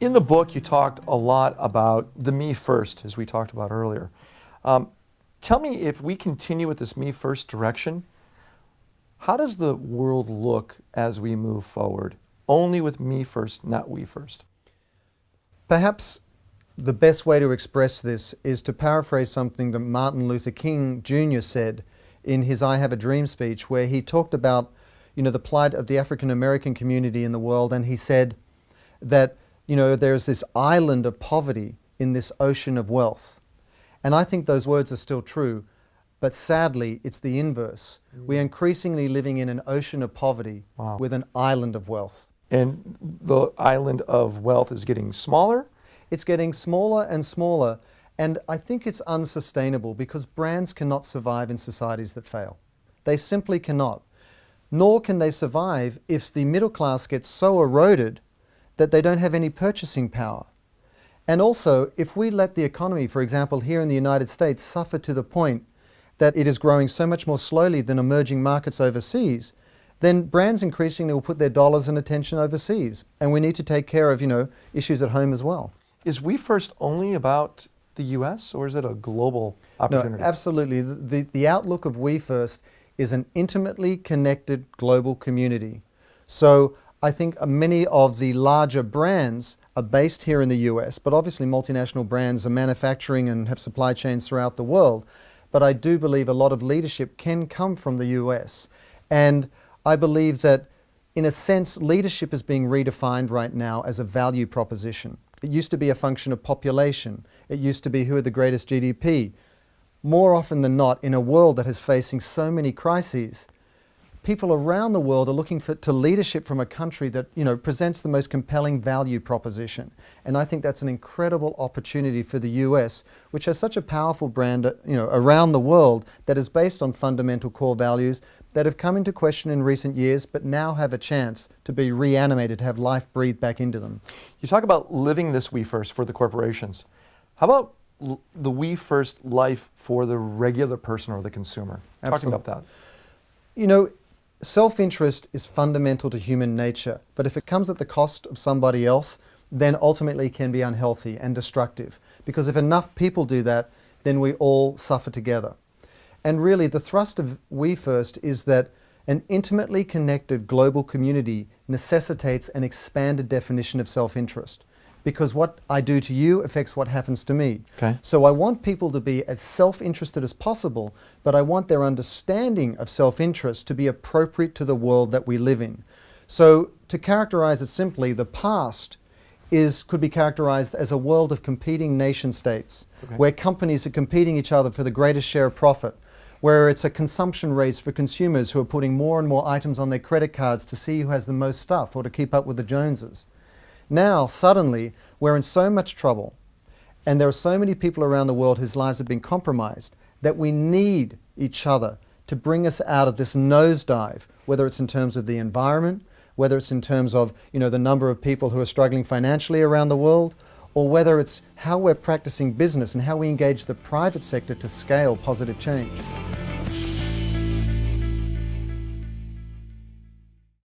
In the book, you talked a lot about the me first, as we talked about earlier. Tell me, if we continue with this me first direction, how does the world look as we move forward? Only with me first, not we first. Perhaps the best way to express this is to paraphrase something that Martin Luther King Jr. said in his I Have a Dream speech, where he talked about, the plight of the African American community in the world, and he said that, there's this island of poverty in this ocean of wealth. And I think those words are still true, but sadly, it's the inverse. We're increasingly living in an ocean of poverty with an island of wealth. And the island of wealth is getting smaller? It's getting smaller and smaller, and I think it's unsustainable because brands cannot survive in societies that fail. They simply cannot. Nor can they survive if the middle class gets so eroded that they don't have any purchasing power. And also, if we let the economy, for example, here in the United States, suffer to the point that it is growing so much more slowly than emerging markets overseas, then brands increasingly will put their dollars and attention overseas. And we need to take care of, issues at home as well. Is We First only about the US, or is it a global opportunity? No, absolutely. The outlook of We First is an intimately connected global community. So I think many of the larger brands are based here in the US, but obviously multinational brands are manufacturing and have supply chains throughout the world. But I do believe a lot of leadership can come from the US. And I believe that, in a sense, leadership is being redefined right now as a value proposition. It used to be a function of population. It used to be who had the greatest GDP. More often than not, in a world that is facing so many crises, people around the world are looking to leadership from a country that, presents the most compelling value proposition. And I think that's an incredible opportunity for the US, which has such a powerful brand, around the world that is based on fundamental core values that have come into question in recent years, but now have a chance to be reanimated, to have life breathed back into them. You talk about living this We First for the corporations. How about the We First life for the regular person or the consumer? Talking about that. Self-interest is fundamental to human nature, but if it comes at the cost of somebody else, then ultimately it can be unhealthy and destructive. Because if enough people do that, then we all suffer together. And really, the thrust of We First is that an intimately connected global community necessitates an expanded definition of self-interest. Because what I do to you affects what happens to me. Okay. So I want people to be as self-interested as possible, but I want their understanding of self-interest to be appropriate to the world that we live in. So to characterize it simply, the past could be characterized as a world of competing nation states, where companies are competing each other for the greatest share of profit, where it's a consumption race for consumers who are putting more and more items on their credit cards to see who has the most stuff or to keep up with the Joneses. Now, suddenly, we're in so much trouble, and there are so many people around the world whose lives have been compromised, that we need each other to bring us out of this nosedive, whether it's in terms of the environment, whether it's in terms of, the number of people who are struggling financially around the world, or whether it's how we're practicing business and how we engage the private sector to scale positive change.